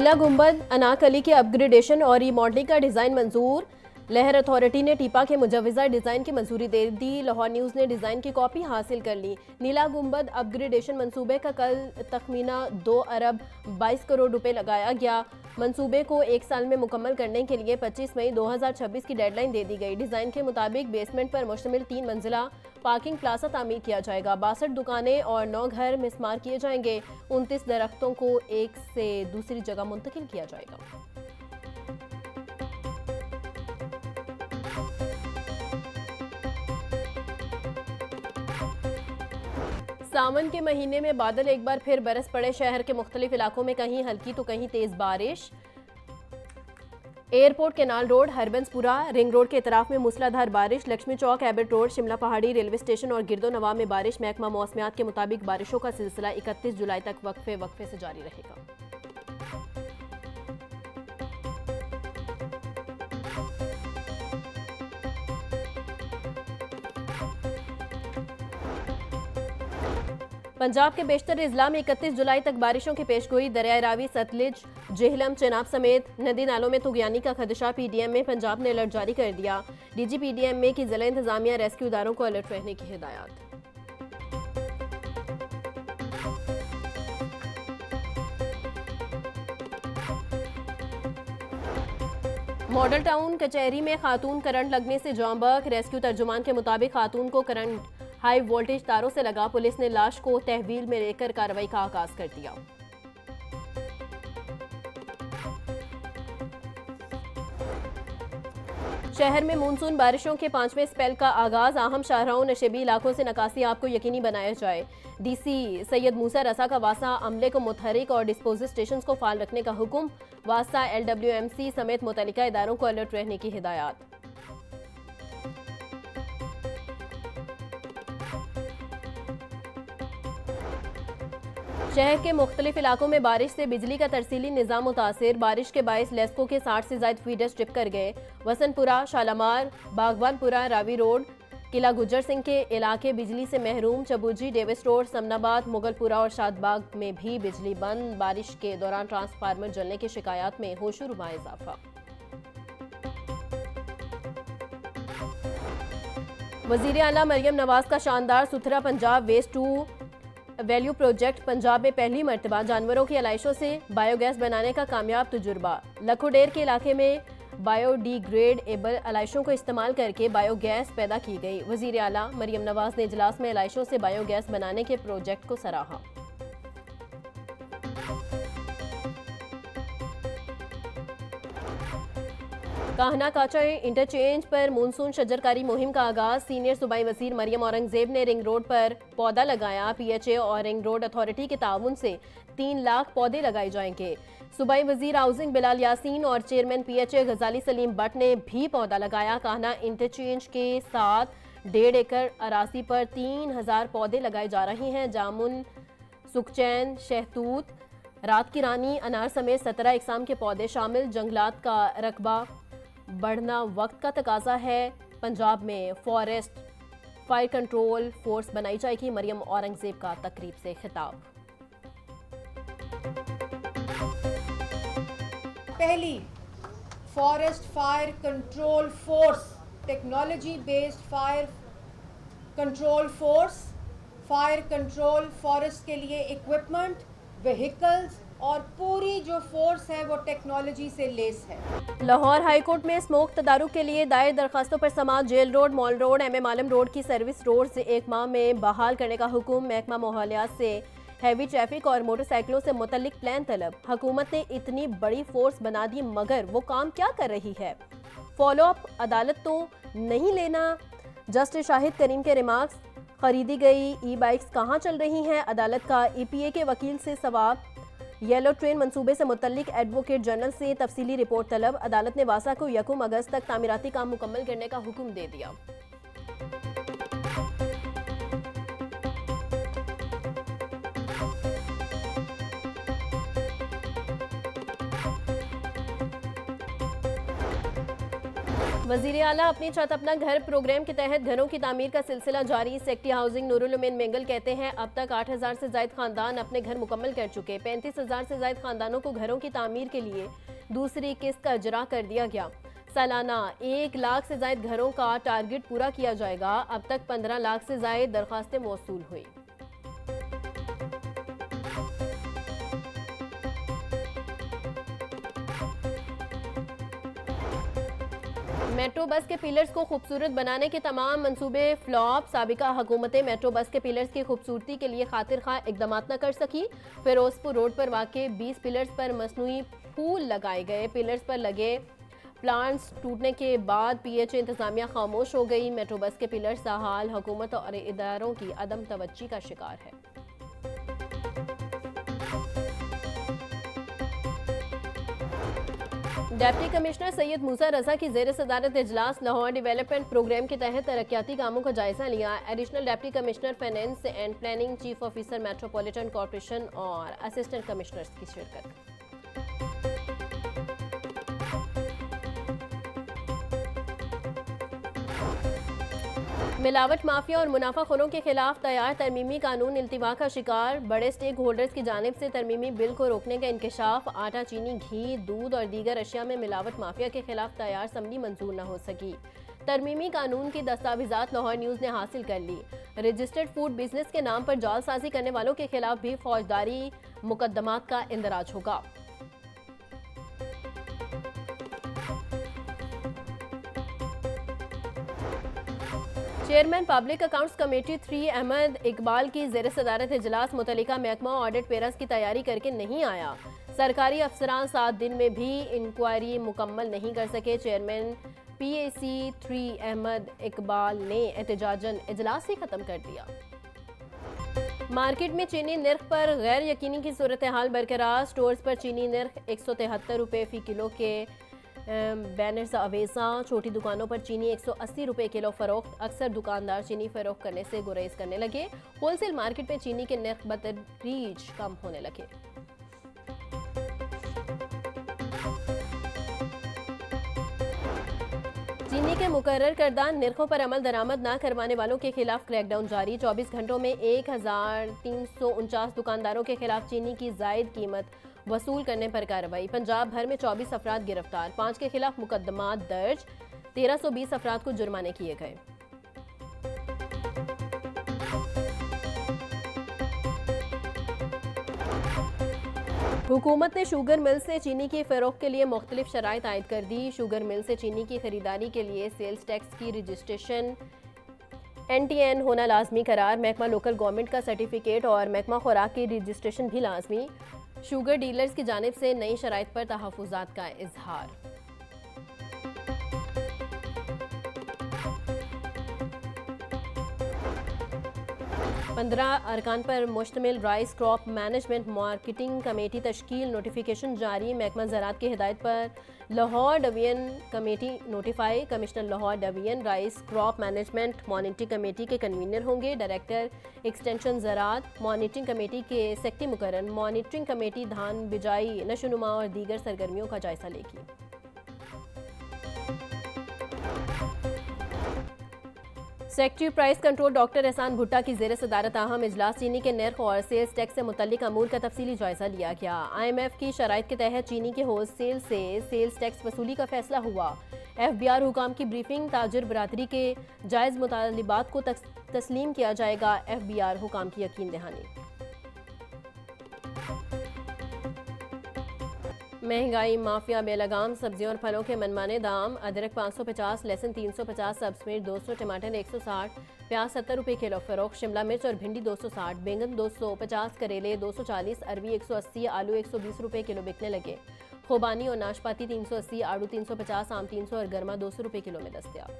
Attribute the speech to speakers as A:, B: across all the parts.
A: नीला गुंबद अनाकली के अपग्रेडेशन और रीमॉडलिंग का डिज़ाइन मंजूर। लहर अथॉरिटी ने टीपा के मुजव्वज़ा डिज़ाइन की मंजूरी दे दी। लाहौर न्यूज़ ने डिज़ाइन की कॉपी हासिल कर ली। नीला गुंबद अपग्रेडेशन मंसूबे का कल तखमीना 2 अरब 22 करोड़ रुपए लगाया गया। मंसूबे को 1 साल में मुकम्मल करने के लिए 25 मई 2026 की डेडलाइन दे दी गई। डिज़ाइन के मुताबिक बेसमेंट पर मुश्तमिल 3 मंजिला पार्किंग प्लाजा तामीर किया जाएगा। 62 दुकानें और 9 घर मिसमार किए जाएंगे। 29 दरख्तों को एक से दूसरी जगह मुंतकिल किया जाएगा। सावन के महीने में बादल एक बार फिर बरस पड़े। शहर के मुख्तलिफ इलाकों में कहीं हल्की तो कहीं तेज बारिश। Airport canal road, Harbanspura ring road के इतराफ में मूसलाधार बारिश। लक्ष्मी चौक, एबट रोड, शिमला पहाड़ी, रेलवे स्टेशन और गिरदो नवाब में बारिश। महकमा मौसमियात के मुताबिक बारिशों का सिलसिला 31 जुलाई तक वक्फे से जारी रहेगा। पंजाब के बेशतर इजला में 31 जुलाई तक बारिशों की पेशगोई। दरियाए रावी, सतलुज, जेहलम, चेनाब समेत नदी नालों में तुगयानी का खदशा। पीडीएम में पंजाब ने अलर्ट जारी कर दिया। डीजी पीडीएम में की जिला इंतजामिया रेस्क्यू इदारों को अलर्ट रहने की हिदायत। मॉडल टाउन कचहरी में खातून करंट लगने से जांबक। रेस्क्यू तर्जुमान के मुताबिक खातून को करंट हाई वोल्टेज तारों से लगा। पुलिस ने लाश को तहवील में लेकर कार्रवाई का आगाज कर दिया। शहर में मानसून बारिशों के 5वें स्पेल का आगाज। अहम शाहराहों नशेबी इलाकों से नकासी आप को यकीनी बनाया जाए। डीसी सैयद मूसा रसा का वासा अमले को मुतहरिक और डिस्पोजल स्टेशन को फाल रखने का हुक्म। वासा LWMC समेत मुतल्लिका इदारों को अलर्ट रहने की हिदायत। शहर के मुख्तलिफ इलाकों में बारिश से बिजली का तरसीली निज़ाम मुतासिर। बारिश के बायस लेस्को के 60 से ज़ायद फीडर्स ट्रिप कर गए। वसनपुरा, शालामार, बागवानपुरा, रावी रोड, किला गुज्जर सिंह के इलाके बिजली से महरूम। चबूजी, डेविस रोड, समनाबाद, मुगलपुरा और शादबाग में भी बिजली बंद। बारिश के दौरान ट्रांसफार्मर जलने की शिकायत में होशरुबा इजाफा। वज़ीर आला मरियम नवाज का शानदार सुथरा Punjab waste to value project. Punjab में पहली मर्तबा जानवरों की अलाइशों से बायोगैस बनाने का कामयाब तजुर्बा। लखोडेर के इलाके में बायोडिग्रेडेबल अलाइशों को इस्तेमाल करके बायोगैस पैदा की गई। वज़ीर आला मरियम नवाज ने इजलास में अलाइशों से बायोगैस बनाने के प्रोजेक्ट को सराहा। काहना काचा इंटरचेंज पर मानसून शजरकारी मुहिम का आगाज। सीनियर सूबाई वजीर मरियम औरंगजेब ने रिंग रोड पर पौधा लगाया। PHA और रिंग रोड अथॉरिटी के ताउन से 3 लाख पौधे लगाए जाएंगे। सूबाई वजीर हाउसिंग बिलाल यासीन और चेयरमैन PHA गजाली सलीम बट ने भी पौधा लगाया। काहना इंटरचेंज के साथ 1.5 एकड़ अराजी पर 3000 पौधे लगाए जा रहे हैं। जामुन, सुखचैन, शहतूत, रात की रानी, अनार समेत 17 इकसाम के पौधे शामिल। जंगलात का रकबा बढ़ना वक्त का तकाजा है। पंजाब में फॉरेस्ट फायर कंट्रोल फोर्स बनाई जाएगी। मरियम औरंगजेब का तकरीब से खिताब।
B: पहली forest fire control force, technology based fire control force, fire control forest के लिए इक्विपमेंट, व्हीकल्स और पूरी जो फोर्स है वो टेक्नोलॉजी से लेस है।
A: लाहौर हाई कोर्ट में स्मोक तदारुक के लिए दायर दरखास्तों पर समाअत। Jail road, mall road, MM Alam road की सर्विस रोड से 1 माह में बहाल करने का हुक्म। महकमा माहौलियात से हैवी ट्रैफिक और मोटरसाइकिलों से मुतल्लिक प्लान तलब। हुकूमत ने इतनी बड़ी फोर्स बना दी मगर वो काम क्या कर रही है? फॉलो अप अदालत तो नहीं लेना। जस्टिस शाहिद करीम के रिमार्क्स। खरीदी गई ई-बाइक्स कहाँ चल रही हैं? अदालत का EPA के वकील से सवाल। येलो ट्रेन मंसूबे से मुतल्लिक एडवोकेट जनरल से तफसीली रिपोर्ट तलब। अदालत ने वासा को 1 अगस्त तक तामीराती काम मुकम्मल करने का हुक्म दे दिया। वजीर आला अपनी छत अपना घर प्रोग्राम के तहत घरों की तामीर का सिलसिला जारी। सेक्रेटरी हाउसिंग नूरुल उमीन मेंगल कहते हैं अब तक 8,000 से ज्यादा खानदान अपने घर मुकम्मल कर चुके। 35,000 से ज्यादा खानदानों को घरों की तामीर के लिए दूसरी किस्त का इजरा कर दिया गया। सालाना 1 लाख से ज्यादा घरों का टारगेट पूरा किया जाएगा। अब तक 15 लाख से ज्यादा दरखास्तें मौसूल हुई। मेट्रो बस के पिलर्स को खूबसूरत बनाने के तमाम मंसूबे फ्लॉप। साबिका हुकूमतें मेट्रो बस के पिलर्स की खूबसूरती के लिए खातिर खा इकदाम न कर सकी। फिरोजपुर रोड पर वाक़े 20 पिलर्स पर मसनूई फूल लगाए गए। पिलर्स पर लगे प्लांट्स टूटने के बाद पीएचए इंतजामिया खामोश हो गई। मेट्रो बस के पिलर्स का हाल हुकूमत और इदारों की अदम तवज्जी का शिकार है। डिप्टी कमिश्नर सैयद मूसा रजा की जेर सदारत इजलास लाहौर डेवलपमेंट प्रोग्राम के तहत तरक्याती कामों का जायजा लिया। Additional deputy commissioner finance and planning, chief officer metropolitan corporation और असिस्टेंट कमिश्नर्स की शिरकत। मिलावट माफिया और मुनाफाखोरों के खिलाफ तैयार तरमीमी कानून इल्तिवा का शिकार। बड़े स्टेक होल्डर्स की जानिब से तरमीमी बिल को रोकने का इंकशाफ। आटा, चीनी, घी, दूध और दीगर अशिया में मिलावट माफिया के खिलाफ तैयार समरी मंजूर न हो सकी। तरमीमी कानून की दस्तावेजात लाहौर न्यूज़ ने हासिल कर ली। रजिस्टर्ड फूड बिजनेस के नाम पर जालसाजी करने वालों के खिलाफ भी फौजदारी मुकदमात का इंदराज होगा। Chairman public accounts committee 3 Ahmad Iqbal की जेर सदारत इजलास मुतल्लिका महकमा ऑडिट पेयर्स की तैयारी करके नहीं आया। सरकारी अफसरान 7 दिन में भी इंक्वायरी मुकम्मल नहीं कर सके। चेयरमैन PAC 3 अहमद इकबाल ने एहतजाजन इजलास ही खत्म कर दिया। मार्केट में चीनी निर्ख पर गैर यकीनी की सूरत हाल बरकरार। स्टोर्स पर चीनी निर्ख 173 रुपये फी किलो के बैनर्स अवेजा। छोटी दुकानों पर चीनी 180 रुपये किलो फरोख्त। अक्सर दुकानदार चीनी फरोख्त करने से गुरेज करने लगे। होलसेल मार्केट में चीनी के नर्ख बतदरीज कम होने लगे। चीनी के मुकर्रर करदा निर्खों पर अमल दरामद न करवाने वालों के खिलाफ क्रैकडाउन जारी। 24 घंटों में 1349 दुकानदारों के खिलाफ चीनी की जायद कीमत वसूल करने पर कार्रवाई। पंजाब भर में 24 अफराद गिरफ्तार। 5 के खिलाफ मुकदमा दर्ज। 1320 अफराद को जुर्माने किए गए। हुकूमत ने शुगर मिल से चीनी की फरोख्त के लिए मुख्तलिफ शराइत आयद कर दी। शुगर मिल से चीनी की खरीदारी के लिए सेल्स टैक्स की रजिस्ट्रेशन NTN होना लाजमी करार। महकमा लोकल गवर्नमेंट का सर्टिफिकेट और महकमा खुराक की रजिस्ट्रेशन भी लाजमी। शुगर डीलर्स की जानिब से नई शराइत पर तहफ़्फ़ुज़ात का इजहार। पंद्रह अरकान पर मुश्तमिल rice crop management marketing committee तश्कील। नोटिफिकेशन जारी। महकमा ज़राअत की हिदायत पर Lahore division committee notify. Commissioner Lahore division rice crop management monitoring committee के कन्वीनर होंगे। डायरेक्टर एक्सटेंशन ज़राअत मॉनिटरिंग कमेटी के सेक्रेटरी मुकर्रर। मॉनिटरिंग कमेटी धान बिजाई, नशोनुमा और दीगर सरगर्मियों का जायजा लेगी। सेक्रेटरी प्राइस कंट्रोल डॉक्टर एहसान भुट्टा की जेर सदारत अहम इजलास। चीनी के नर्ख और सेल्स टैक्स से मुतल्लिक अमूर का तफसीली जायजा लिया गया। IMF की शराइत के तहत चीनी के होलसेल से सेल्स टैक्स वसूली का फैसला हुआ। FBR हुकाम की ब्रीफिंग। ताजिर बरादरी के जायज़ मुतालिबात को तस्लीम किया जाएगा। FBR हुकाम की यकीन दहानी। महंगाई माफिया बेलगाम। सब्जियों और फलों के मनमाने दाम। अदरक 550, लहसुन 350, सब्ज मिर्च 200, टमाटर 160, प्याज 70 रुपये किलो फरोख्त। शिमला मिर्च और भिंडी 260, बैंगन 250, करेले 240, अरबी 180, आलू 120 रुपये किलो बिकने लगे। खुबानी और नाशपाती 380, आड़ू 350, आम 300 और गर्मा 200 रुपये किलो में दस्तयाब।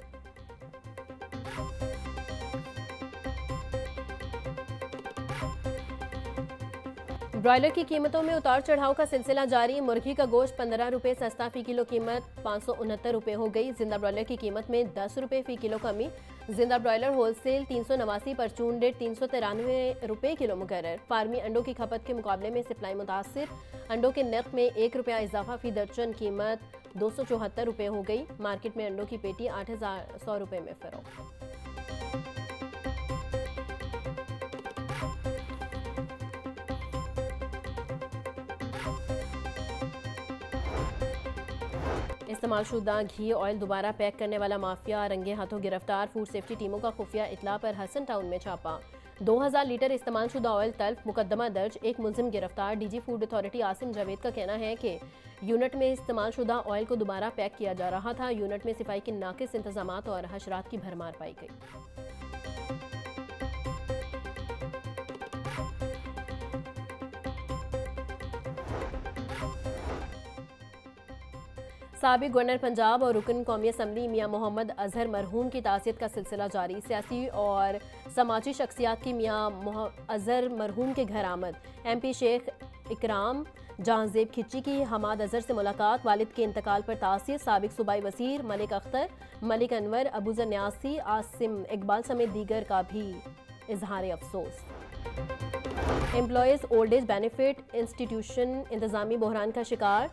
A: ब्रॉयलर की कीमतों में उतार चढ़ाव का सिलसिला जारी। मुर्गी का गोश्त 15 रुपये सस्ता फी किलो, कीमत 569 रुपये हो गई। जिंदा ब्रॉयलर की कीमत में 10 रुपये फी किलो कमी। जिंदा ब्रॉयलर होलसेल 389, परचून रेट 393 रुपये किलो मुकर्रर। फार्मी अंडों की खपत के मुकाबले में सप्लाई मुतासिर। अंडों के नर्ख में 1 रुपया इजाफा फी दर्जन, कीमत 274 हो गई। मार्केट में अंडों की पेटी 8,100 रुपये में फरोख्त। इस्तेमालशुदा घी ऑयल दोबारा पैक करने वाला माफिया रंगे हाथों गिरफ्तार। फूड सेफ्टी टीमों का खुफिया इतला पर हसन टाउन में छापा। 2000 लीटर इस्तेमालशुदा ऑयल तल्फ, मुकदमा दर्ज, एक मुलजिम गिरफ्तार। DG food authority Asim Javed का कहना है कि यूनिट में इस्तेमालशुदा ऑयल को दोबारा पैक किया जा रहा था। यूनिट में सफाई के नाकिस इंतजामात और हशरात की भरमार पाई गई। साबिक गवर्नर पंजाब और रुकन कौमी असम्बली मियां मोहम्मद अजहर मरहूम की ताज़ियत का सिलसिला जारी। सियासी और समाजी शख्सियात की मियां अजहर मरहूम के घर आमद। MP शेख इकराम जहांजेब खिच्ची की हमाद अजहर से मुलाकात। वालिद के इंतकाल पर ताज़ियत। साबिक सूबाई वज़ीर मलिक अख्तर, मलिक अनवर, अबूजर न्यासी, आसिम इकबाल समेत दीगर का भी इजहार अफसोस। Employees old age benefit institution इंतजामी बहरान का शिकार।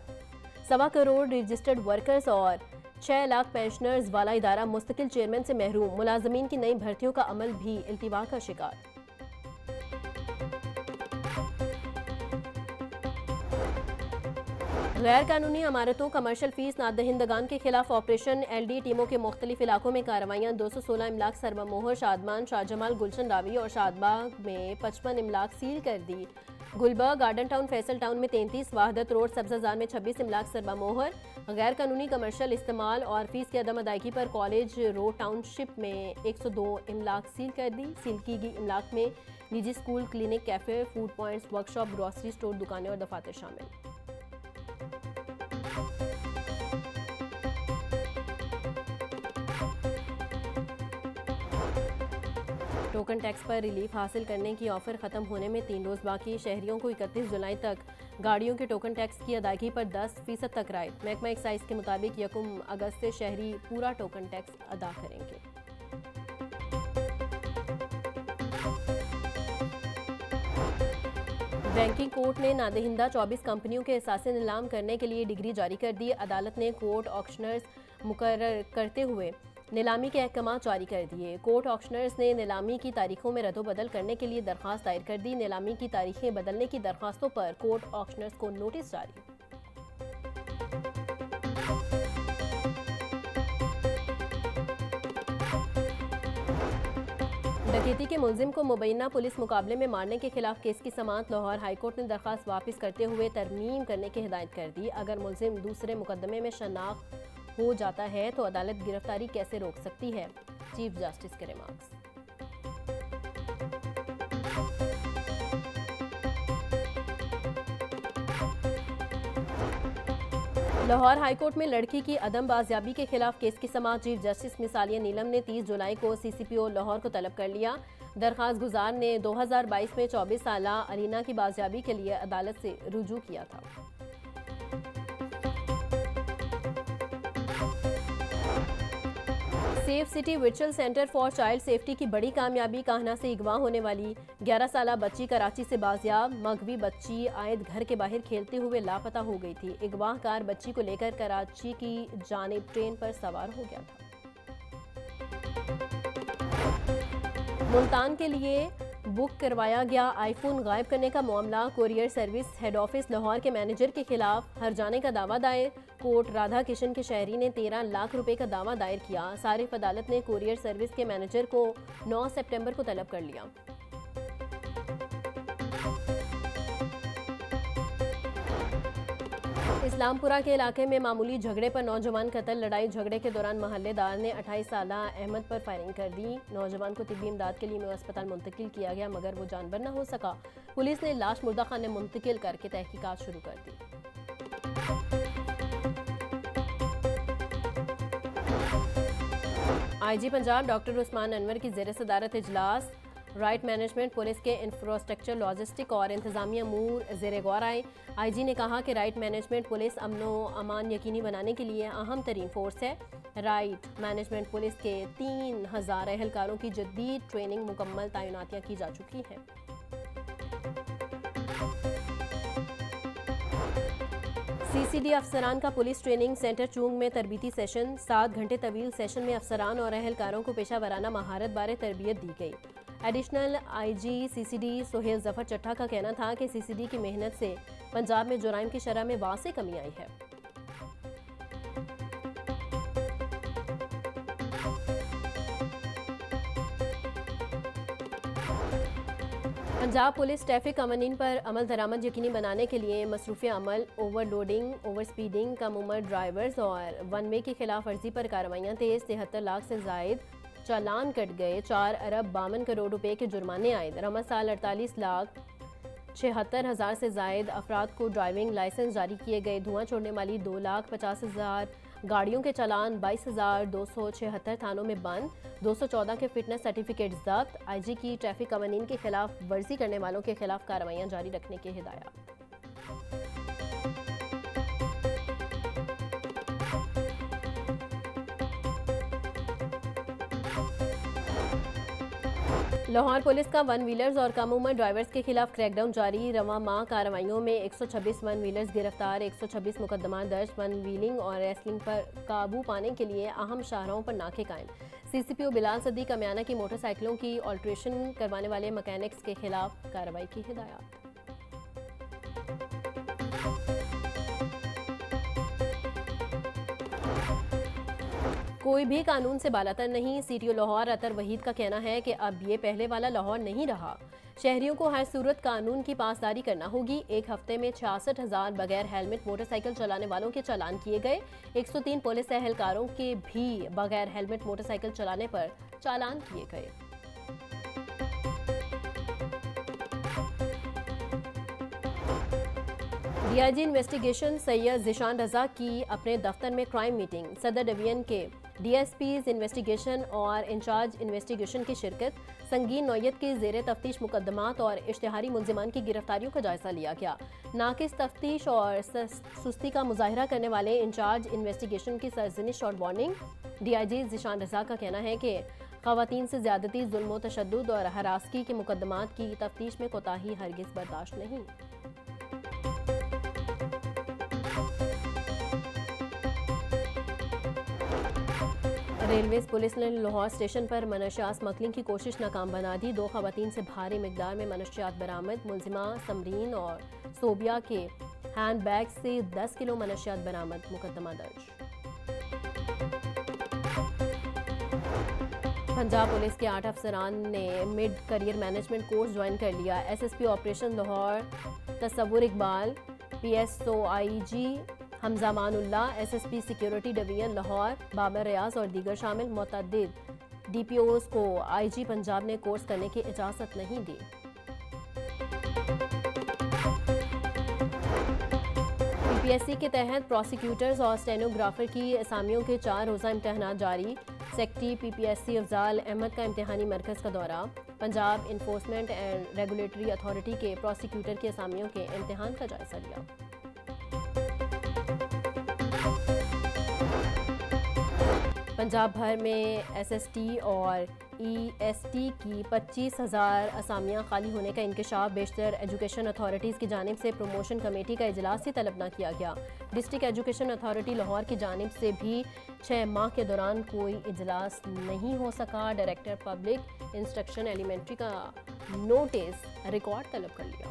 A: 1.25 करोड़ रजिस्टर्ड वर्कर्स और 6 लाख पेंशनर्स वाला इदारा मुस्तकिल चेयरमैन से महरूम। मुलाजमीन की नई भर्तियों का अमल भी इल्तिवा का शिकार। गैर कानूनी इमारतों कमर्शल फीस नादहिंदगान के खिलाफ ऑपरेशन LD टीमों के मुख्तलिफ इलाकों में कार्रवाइयाँ। 216 इमलाक सरबा मोहर, शादमान, शाहजमाल, गुलशन रावी और शादबाग में 55 इमलाक सील कर दी। Gulberg, garden town, Faisal town में 33, वाहदत रोड, सब्जाजार में 26 इमलाक सरबा मोहर। गैर कानूनी कमर्शल इस्तेमाल और फीस की अदम अदायगी पर कॉलेज रोड टाउनशिप में 102 इमलाक सील कर दी। सील की गई इमलाक में निजी school, clinic, cafe, food points, workshop, grocery store, दुकानें और दफातर शामिल। टोकन टैक्स पर रिलीफ हासिल करने की ऑफर खत्म होने में 3 रोज बाकी। शहरियों को 31 जुलाई तक गाड़ियों के टोकन टैक्स की अदायगी पर 10% तक राहत। महकमा एक्साइज के मुताबिक 1 अगस्त से शहरी पूरा टोकन टैक्स अदा करेंगे। बैंकिंग कोर्ट ने नादहिंदा 24 कंपनियों के एहसास नीलाम करने के लिए डिग्री जारी कर दी। अदालत ने कोर्ट ऑक्शनर्स मुकर्रर करते हुए नीलामी के अहकाम जारी कर दिए। कोर्ट ऑक्शनर्स ने नीलामी की तारीखों में रद्दोबदल करने के लिए दरख्वास्त दायर कर दी। नीलामी की तारीखें बदलने की दरख्वास्तों पर कोर्ट ऑक्शनर्स को नोटिस जारी। डकैती के मुलजिम को मुबैना पुलिस मुकाबले में मारने के खिलाफ केस की समाअत लाहौर हाईकोर्ट ने दरख्वास्त वापस करते हुए तरमीम करने की हिदायत कर दी। अगर मुलजिम दूसरे मुकदमे में शनाख्त हो जाता है तो अदालत गिरफ्तारी कैसे रोक सकती है? चीफ जस्टिस के रिमार्क्स। लाहौर हाईकोर्ट में लड़की की अदम बाजियाबी के खिलाफ केस की समाअत चीफ जस्टिस मिसालिया नीलम ने 30 जुलाई को CCPO लाहौर को तलब कर लिया। दरख्वास्त गुजार ने 2022 में 24 साला अलीना की बाजियाबी के लिए अदालत से रुजू किया था। Safe city virtual centre for child safety की बड़ी कामयाबी। कान्हा से अगवा होने वाली 11 साला बच्ची कराची से बाजियाब। मगवी बच्ची आयद घर के बाहर खेलते हुए लापता हो गई थी। अगवाकार बच्ची को लेकर कराची की जानिब ट्रेन पर सवार हो गया था। मुल्तान के लिए बुक करवाया गया आईफोन गायब करने का मामला। Courier service head office Lahore के मैनेजर के खिलाफ हर्जाने का दावा दायर। कोर्ट राधा किशन के शहरी ने 13 लाख रुपए का दावा दायर किया। सारिफ अदालत ने कोरियर सर्विस के मैनेजर को 9 सितंबर को तलब कर लिया। इस्लामपुरा के इलाके में मामूली झगड़े पर नौजवान कत्ल। लड़ाई झगड़े के दौरान मोहल्लेदार ने 28 साला अहमद पर फायरिंग कर दी। नौजवान को तिब्बी इमदाद के लिए अस्पताल मुंतकिल किया गया मगर वो जानबर न हो सका। पुलिस ने लाश मुर्दा खाने मुंतकिल करके तहकीकात शुरू कर दी। IG पंजाब डॉक्टर उस्मान अनवर की ज़ेर सदारत इजलास। राइट मैनेजमेंट पुलिस के इंफ्रास्ट्रक्चर, लॉजिस्टिक और इंतजामी अमूर ज़ेर गौर आए। IG ने कहा कि राइट मैनेजमेंट पुलिस अमनो अमान यकीनी बनाने के लिए अहम तरीन फोर्स है। राइट मैनेजमेंट पुलिस के 3000 एहलकारों की जदीद ट्रेनिंग मुकम्मल तैनातियाँ की जा चुकी हैं। सीसीडी अफसरान का पुलिस ट्रेनिंग सेंटर चूंग में तरबीती सेशन। 7 घंटे तवील सेशन में अफसरान और अहलकारों को पेशा वराना महारत बारे तरबियत दी गई। Additional IG CCD Sohail Zafar चट्टा का कहना था कि सीसीडी की मेहनत से पंजाब में जुराइम की शरह में वासे कमी आई है। पंजाब पुलिस ट्रैफिक कवानीन पर अमल दरामद यकीनी बनाने के लिए मसरूफ़ अमल, ओवरलोडिंग, ओवर स्पीडिंग, कम उम्र ड्राइवर्स और वन वे की खिलाफ वर्जी पर कार्रवाइयाँ तेज़। 73 लाख से जायद चालान कट गए। 4 अरब 52 करोड़ रुपए के जुर्माने आयद। रमज़ साल 48 लाख 76 हज़ार से जायद अफराद को ड्राइविंग लाइसेंस जारी किए गए। धुआं छोड़ने वाली 2 लाख 50 हज़ार गाड़ियों के चालान 22,276 थानों में बंद। 214 के फिटनेस सर्टिफिकेट जब्त। आईजी की ट्रैफिक कवानीन के खिलाफ वर्जी करने वालों के खिलाफ कार्रवाइयां जारी रखने की हिदायत। लाहौर पुलिस का वन व्हीलर्स और कम उम्र ड्राइवर्स के खिलाफ क्रैकडाउन जारी। रवां माह कार्रवाइयों में 126 वन व्हीलर्स गिरफ्तार, 126 मुकदमा दर्ज। वन व्हीलिंग और रेसलिंग पर काबू पाने के लिए अहम शाहराहों पर नाके कायम। सीसीपीओ बिलाल सदीक कमियाना की मोटरसाइकिलों की ऑल्ट्रेशन करवाने वाले मैकेनिक्स के खिलाफ कार्रवाई की हिदायत। कोई भी कानून से बालातर नहीं। सीटीओ लाहौर अतर वहीद का कहना है कि अब ये पहले वाला लाहौर नहीं रहा। शहरियों को हर सूरत कानून की पासदारी करना होगी। एक हफ्ते में 66,000 बगैर हेलमेट मोटरसाइकिल चलाने वालों के चालान किए गए। 103 पुलिस एहलकारों के भी बगैर हेलमेट मोटरसाइकिल चलाने पर चालान किए गए। डीआईजी इन्वेस्टिगेशन सैयद ज़िशान रजा की अपने दफ्तर में क्राइम मीटिंग। सदर डिवीजन के डीएसपीज इन्वेस्टिगेशन और इंचार्ज इन्वेस्टिगेशन की शिरकत। संगीन नौयत के ज़ेर तफ्तीश मुकदमात और इश्तिहारी मुलजिमान की गिरफ्तारियों का जायजा लिया गया। नाकिस तफ्तीश और सुस्ती का मुजाहरा करने वाले इंचार्ज इन्वेस्टिगेशन की सरजनिश और वार्निंग। डीआईजी ज़िशान रजा का कहना है कि ख़वातीन से ज़्यादती, जुल्म, तशद्दुद और हरासगी के मुकदमात की तफ्तीश में कोताही हरगिज़ बर्दाश्त नहीं। रेलवेज पुलिस ने लाहौर स्टेशन पर मनशियात स्मगलिंग की कोशिश नाकाम बना दी। 2 ख़वातीन से भारी मिकदार में मनशियात बरामद। मुलजिमा समरीन और सोबिया के हैंड बैग से 10 किलो मनशियात बरामद। मुकदमा दर्ज। पंजाब पुलिस के 8 अफसरान ने mid career management course join कर लिया। SSP operation Lahore Tasawwar Iqbal, PSO IG Hamza Manullah, SSP security division Lahore Babar Riaz और दीगर शामिल मुतअद्दिद डीपीओज को आईजी पंजाब ने कोर्स करने की इजाज़त नहीं दी। पीपीएससी के तहत प्रोसिक्यूटर्स और स्टेनोग्राफर की असामियों के 4 रोज़ा इम्तहानात जारी। सेक्रेटरी पीपीएससी अफजाल अहमद का इम्तहानी मरकज़ का दौरा। Punjab enforcement and regulatory authority के प्रोसिक्यूटर की असामियों के इम्तहान का जायजा लिया। पंजाब भर में एसएसटी और ईएसटी की 25,000 असामियाँ खाली होने का इंकशाफ। बेशतर एजुकेशन अथॉरिटीज़ की जानिब से प्रमोशन कमेटी का इजलास ही तलब न किया गया। डिस्ट्रिक्ट एजुकेशन अथॉरिटी लाहौर की जानिब से भी 6 माह के दौरान कोई इजलास नहीं हो सका। डायरेक्टर पब्लिक इंस्ट्रक्शन एलिमेंट्री का नोटिस रिकॉर्ड तलब कर लिया।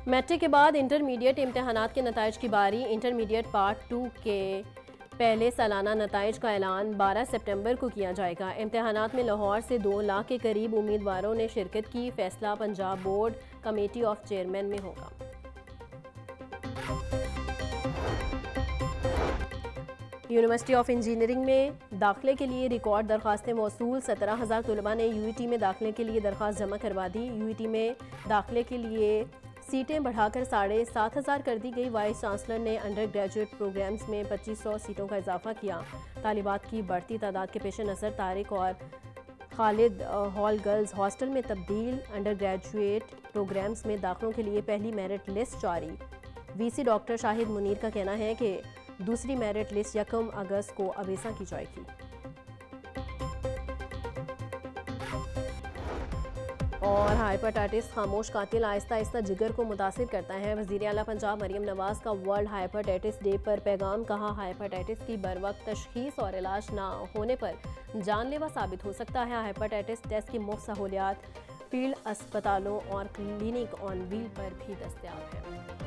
A: मैट्रिक के बाद इंटरमीडिएट इम्तहानात के नताइज की बारी। इंटरमीडिएट पार्ट 2 के पहले सालाना नताइज का ऐलान 12 सितंबर को किया जाएगा। इम्तहानात में लाहौर से 2 लाख के करीब उम्मीदवारों ने शिरकत की। फैसला Punjab board committee of chairman में होगा। यूनिवर्सिटी ऑफ इंजीनियरिंग में दाखिले के लिए रिकॉर्ड दरखास्तें मौसूल। 17,000 तलबा ने यूईटी में दाखिले के लिए दरख्वास्त जमा करवा दी। यूईटी में दाखिले के लिए सीटें बढ़ाकर 7,500 कर दी गई। वाइस चांसलर ने अंडर ग्रेजुएट प्रोग्राम्स में 2500 सीटों का इजाफा किया। तालिबात की बढ़ती तादाद के पेश नज़र तारिक और खालिद हॉल गर्ल्स हॉस्टल में तब्दील। अंडर ग्रेजुएट प्रोग्राम्स में दाखिलों के लिए पहली मेरिट लिस्ट जारी। वीसी डॉक्टर शाहिद मुनीर का कहना है कि दूसरी मेरिट लिस्ट 1 अगस्त को अवेसा की जाएगी। और हाइपेटाइटिस खामोश कातिल आहिस्ता आहिस्ता जिगर को मुतासिर करता है। वज़ीर आला पंजाब मरियम नवाज का वर्ल्ड हाइपेटाइटिस डे पर पैगाम। कहा, हाइपेटाइटिस की बरवक्त तशखीस और इलाज ना होने पर जानलेवा साबित हो सकता है। हाइपेटाइटिस टेस्ट की मुफ्त सहूलियात फील्ड अस्पतालों और क्लिनिक ऑन व्हील पर भी दस्तयाब है।